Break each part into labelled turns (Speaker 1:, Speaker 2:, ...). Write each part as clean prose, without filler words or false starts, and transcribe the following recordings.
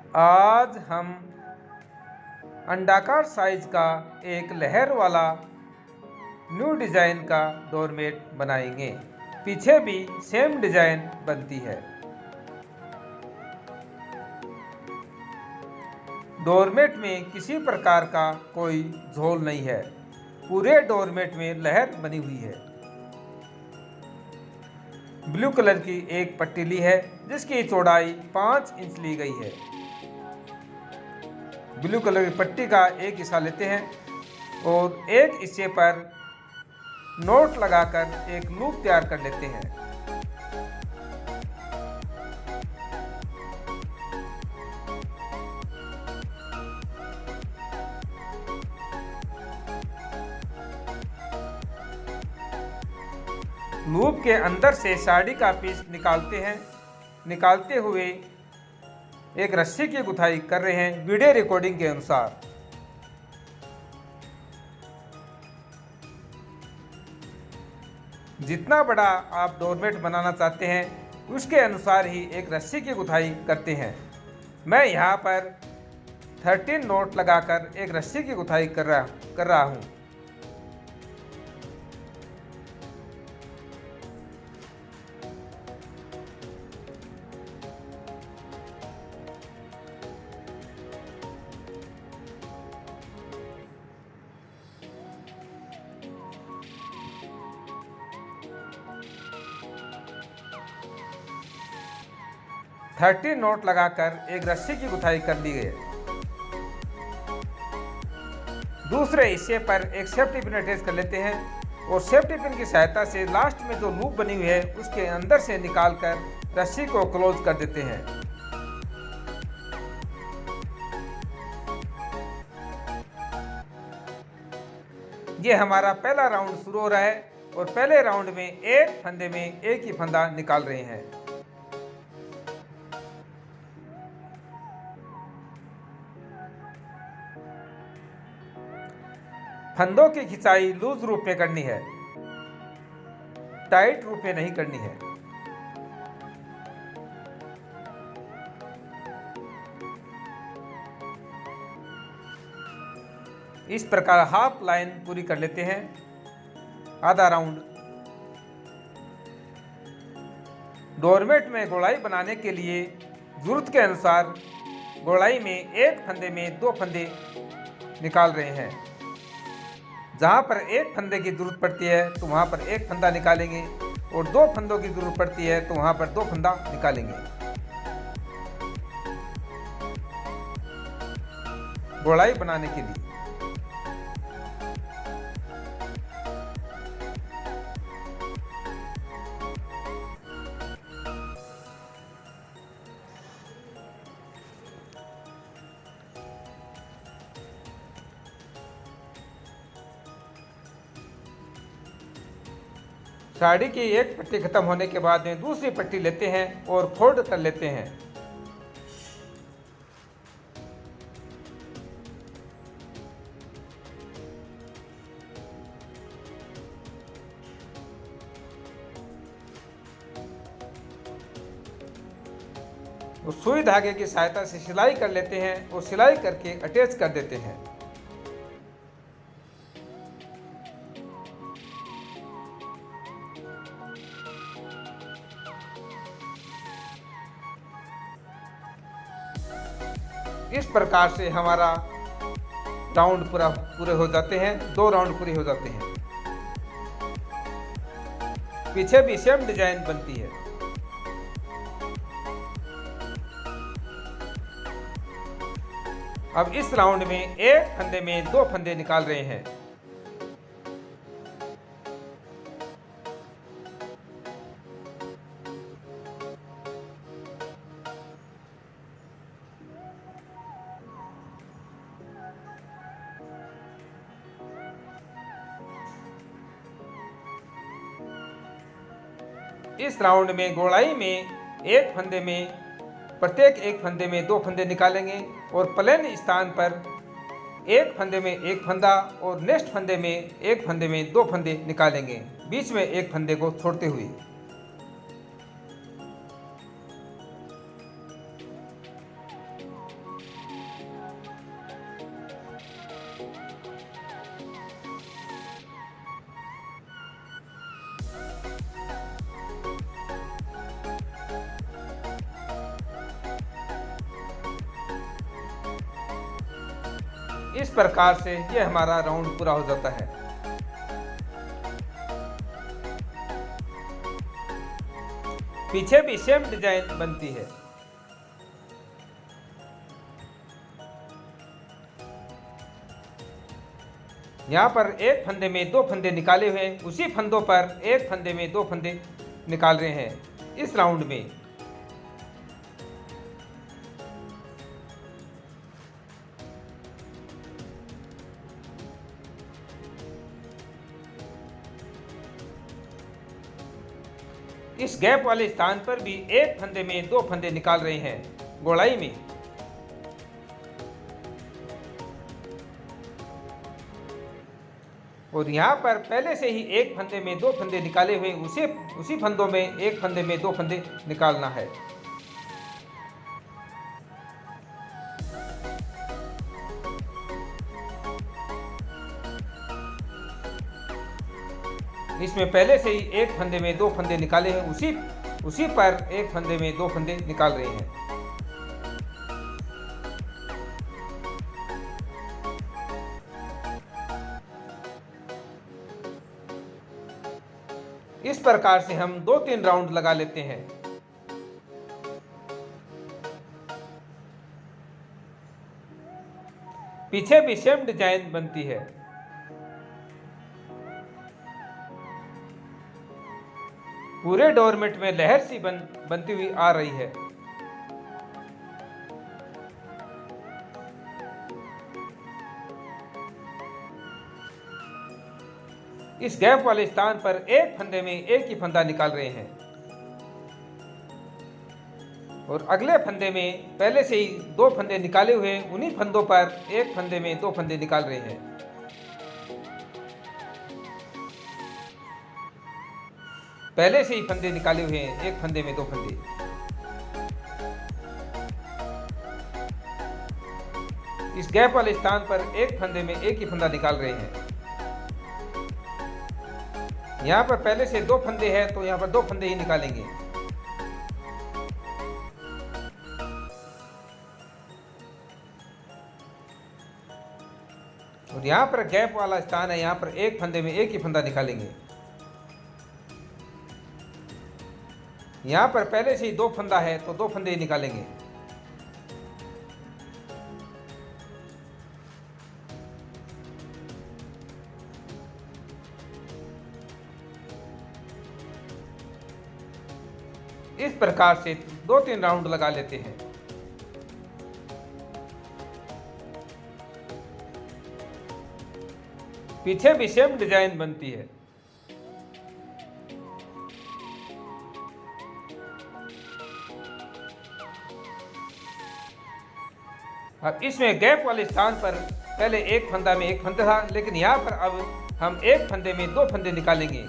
Speaker 1: आज हम अंडाकार साइज का एक लहर वाला न्यू डिज़ाइन का डोरमेट बनाएंगे। पीछे भी सेम डिज़ाइन बनती है। डोरमेट में किसी प्रकार का कोई झोल नहीं है। पूरे डोरमेट में लहर बनी हुई है। ब्लू कलर की एक पट्टी ली है जिसकी चौड़ाई 5 इंच ली गई है। ब्लू कलर की पट्टी का एक हिस्सा लेते हैं और एक हिस्से पर नोट लगाकर एक लूप तैयार कर लेते हैं। लूप के अंदर से साड़ी का पीस निकालते हैं। निकालते हुए एक रस्सी की गुथाई कर रहे हैं वीडियो रिकॉर्डिंग के अनुसार। जितना बड़ा आप डोरमेट बनाना चाहते हैं उसके अनुसार ही एक रस्सी की गुथाई करते हैं। मैं यहाँ पर 13 नोट लगाकर एक रस्सी की गुथाई कर रहा हूँ। थर्टी नोट लगाकर एक रस्सी की गुथाई कर ली गई। दूसरे हिस्से पर एक सेफ्टी पिन अटैच कर लेते हैं और सेफ्टी पिन की सहायता से लास्ट में जो लूप बनी हुई है उसके अंदर से निकालकर रस्सी को क्लोज कर देते हैं। ये हमारा पहला राउंड शुरू हो रहा है और पहले राउंड में एक फंदे में एक ही फंदा निकाल रहे हैं। फंदों की खिंचाई लूज रूप में करनी है, टाइट रूप में नहीं करनी है। इस प्रकार हाफ लाइन पूरी कर लेते हैं। आधा राउंड। डोरमेट में गोलाई बनाने के लिए जरूरत के अनुसार गोलाई में एक फंदे में 2 फंदे निकाल रहे हैं। जहाँ पर एक फंदे की जरूरत पड़ती है तो वहाँ पर एक फंदा निकालेंगे और 2 फंदों की जरूरत पड़ती है तो वहाँ पर 2 फंदा निकालेंगे। गोलाई बनाने के लिए साड़ी की एक पट्टी खत्म होने के बाद में दूसरी पट्टी लेते हैं और फोल्ड कर लेते हैं। और सुई धागे की सहायता से सिलाई कर लेते हैं और सिलाई करके अटैच कर देते हैं। इस प्रकार से हमारा राउंड पूरे हो जाते हैं। 2 राउंड पूरे हो जाते हैं। पीछे भी सेम डिजाइन बनती है। अब इस राउंड में एक फंदे में 2 फंदे निकाल रहे हैं। इस राउंड में गोलाई में एक फंदे में प्रत्येक एक फंदे में 2 फंदे निकालेंगे और प्लेन स्थान पर एक फंदे में एक फंदा और नेक्स्ट फंदे में एक फंदे में 2 फंदे निकालेंगे, बीच में एक फंदे को छोड़ते हुए। इस प्रकार से ये हमारा राउंड पूरा हो जाता है। पीछे भी सेम डिजाइन बनती है। यहाँ पर एक फंदे में 2 फंदे निकाले हुए, उसी फंदों पर एक फंदे में 2 फंदे निकाल रहे हैं इस राउंड में। इस गैप वाले स्थान पर भी एक फंदे में 2 फंदे निकाल रहे हैं गोलाई में। और यहाँ पर पहले से ही एक फंदे में 2 फंदे निकाले हुए, उसी फंदों में एक फंदे में 2 फंदे निकालना है। इसमें पहले से ही एक फंदे में 2 फंदे निकाले हैं, उसी पर एक फंदे में 2 फंदे निकाल रहे हैं। इस प्रकार से हम 2-3 राउंड लगा लेते हैं। पीछे भी सेम डिजाइन बनती है। पूरे डोरमेट में लहर सी बनती हुई आ रही है। इस गैप वाले स्थान पर एक फंदे में एक ही फंदा निकाल रहे हैं और अगले फंदे में पहले से ही 2 फंदे निकाले हुए, उन्हीं फंदों पर एक फंदे में 2 फंदे निकाल रहे हैं। पहले से ही फंदे निकाले हुए हैं, एक फंदे में 2 फंदे। इस गैप वाले स्थान पर एक फंदे में एक ही फंदा निकाल रहे हैं। यहाँ पर पहले से 2 फंदे हैं तो यहाँ पर 2 फंदे ही निकालेंगे। और यहाँ पर गैप वाला स्थान है, यहाँ पर एक फंदे में एक ही फंदा निकालेंगे। यहाँ पर पहले से ही 2 फंदा है तो 2 फंदे ही निकालेंगे। इस प्रकार से 2-3 राउंड लगा लेते हैं। पीछे भी सेम डिजाइन बनती है। अब इसमें गैप वाले स्थान पर पहले एक फंदा में एक फंदा था, लेकिन यहाँ पर अब हम एक फंदे में 2 फंदे निकालेंगे।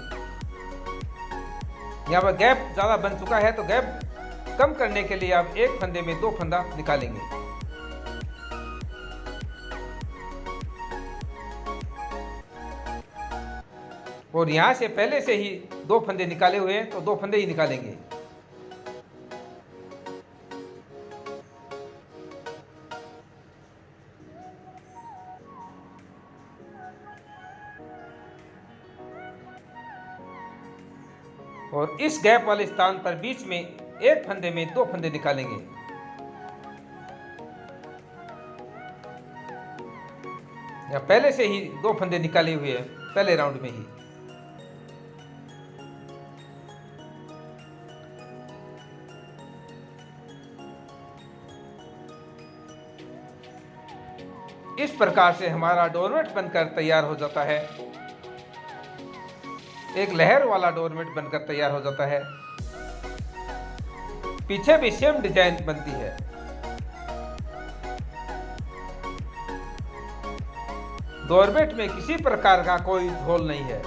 Speaker 1: यहाँ पर गैप ज़्यादा बन चुका है तो गैप कम करने के लिए आप एक फंदे में 2 फंदा निकालेंगे। और यहाँ से पहले से ही 2 फंदे निकाले हुए हैं तो 2 फंदे ही निकालेंगे। और इस गैप वाले स्थान पर बीच में एक फंदे में 2 फंदे निकालेंगे। या पहले से ही 2 फंदे निकाले हुए हैं पहले राउंड में ही। इस प्रकार से हमारा डोरमेट बनकर तैयार हो जाता है। एक लहर वाला डोरमेट बनकर तैयार हो जाता है। पीछे भी सेम डिजाइन बनती है। डोरमेट में किसी प्रकार का कोई झोल नहीं है।